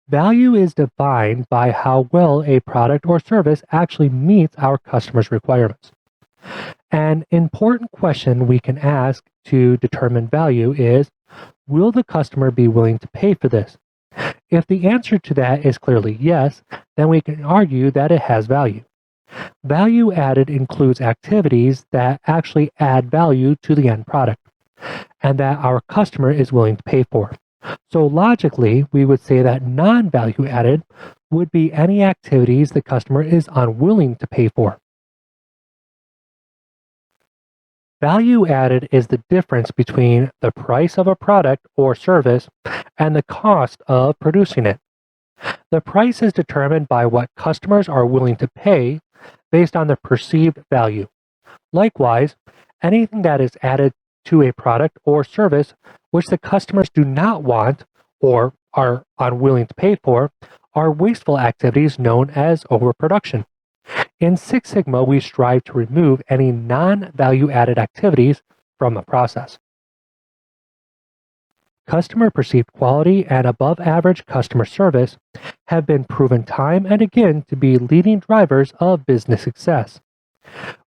Value is defined by how well a product or service actually meets our customers' requirements. An important question we can ask to determine value is, will the customer be willing to pay for this? If the answer to that is clearly yes, then we can argue that it has value. Value added includes activities that actually add value to the end product, and that our customer is willing to pay for. So logically, we would say that non-value added would be any activities the customer is unwilling to pay for. Value added is the difference between the price of a product or service and the cost of producing it. The price is determined by what customers are willing to pay based on the perceived value. Likewise, anything that is added to a product or service which the customers do not want or are unwilling to pay for are wasteful activities known as overproduction. In Six Sigma, we strive to remove any non-value added activities from a process. Customer perceived quality and above average customer service have been proven time and again to be leading drivers of business success.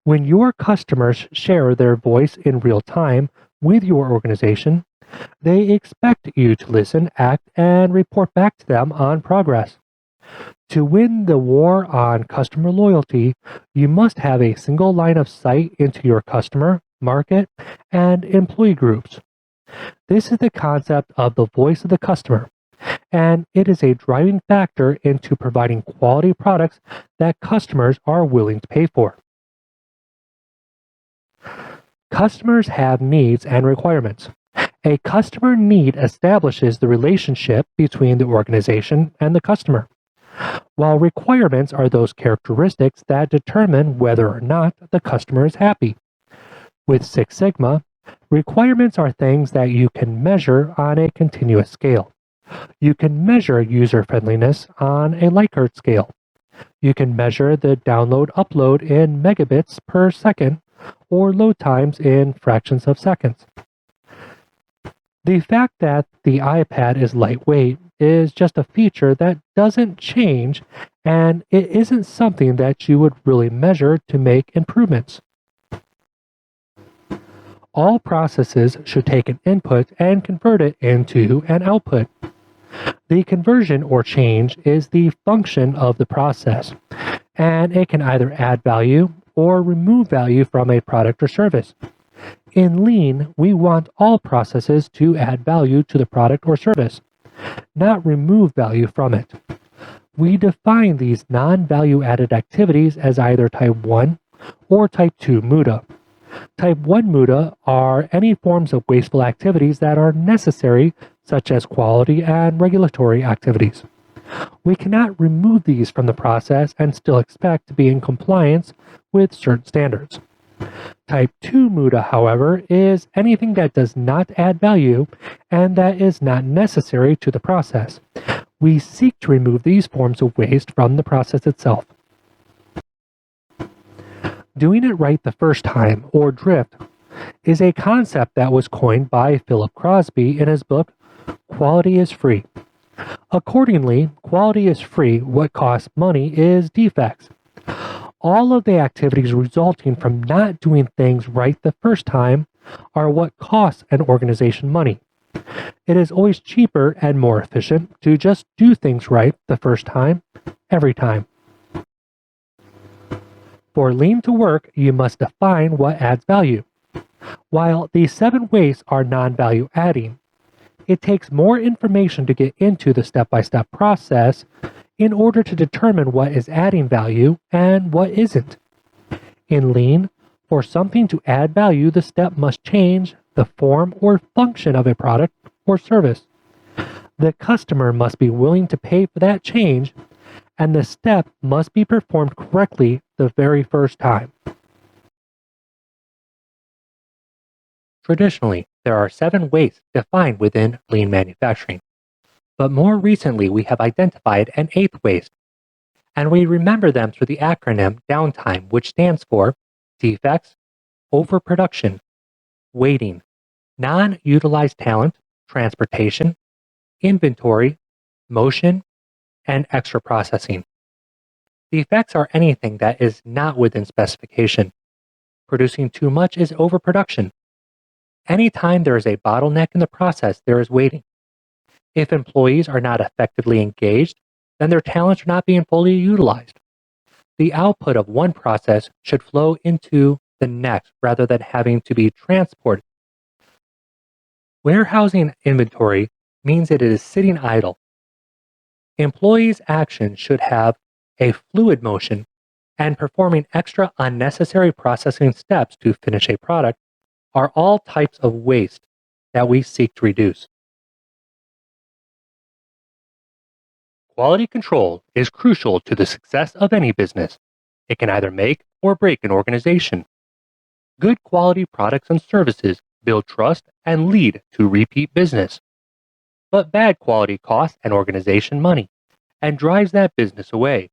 When your customers share their voice in real time with your organization, they expect you to listen, act, and report back to them on progress. To win the war on customer loyalty, you must have a single line of sight into your customer, market, and employee groups. This is the concept of the voice of the customer, and it is a driving factor into providing quality products that customers are willing to pay for. Customers have needs and requirements. A customer need establishes the relationship between the organization and the customer, while requirements are those characteristics that determine whether or not the customer is happy. With Six Sigma, requirements are things that you can measure on a continuous scale. You can measure user friendliness on a Likert scale. You can measure the download-upload in megabits per second or load times in fractions of seconds. The fact that the iPad is lightweight is just a feature that doesn't change, and it isn't something that you would really measure to make improvements. All processes should take an input and convert it into an output. The conversion or change is the function of the process, and it can either add value or remove value from a product or service. In Lean, we want all processes to add value to the product or service, not remove value from it. We define these non-value added activities as either Type 1 or Type 2 muda. Type 1 muda are any forms of wasteful activities that are necessary, such as quality and regulatory activities. We cannot remove these from the process and still expect to be in compliance with certain standards. Type 2 muda, however, is anything that does not add value and that is not necessary to the process. We seek to remove these forms of waste from the process itself. Doing it right the first time, or drift, is a concept that was coined by Philip Crosby in his book, Quality is Free. Accordingly, quality is free. What costs money is defects. All of the activities resulting from not doing things right the first time are what costs an organization money. It is always cheaper and more efficient to just do things right the first time, every time. For Lean to work, you must define what adds value. While the 7 ways are non-value adding, it takes more information to get into the step-by-step process in order to determine what is adding value and what isn't. In Lean, for something to add value, the step must change the form or function of a product or service. The customer must be willing to pay for that change, and the step must be performed correctly the very first time. Traditionally, there are 7 ways defined within lean manufacturing. But more recently, we have identified an 8th waste, and we remember them through the acronym Downtime, which stands for defects, overproduction, waiting, non-utilized talent, transportation, inventory, motion, and extra processing. Defects are anything that is not within specification. Producing too much is overproduction. Anytime there is a bottleneck in the process, there is waiting. If employees are not effectively engaged, then their talents are not being fully utilized. The output of one process should flow into the next rather than having to be transported. Warehousing inventory means that it is sitting idle. Employees' actions should have a fluid motion, and performing extra unnecessary processing steps to finish a product are all types of waste that we seek to reduce. Quality control is crucial to the success of any business. It can either make or break an organization. Good quality products and services build trust and lead to repeat business. But bad quality costs an organization money and drives that business away.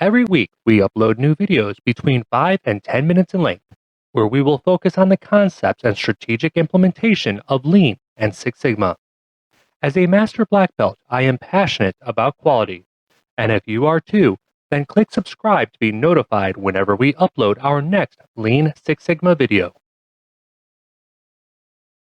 Every week, we upload new videos between 5 and 10 minutes in length, where we will focus on the concepts and strategic implementation of Lean and Six Sigma. As a Master Black Belt, I am passionate about quality. And if you are too, then click subscribe to be notified whenever we upload our next Lean Six Sigma video.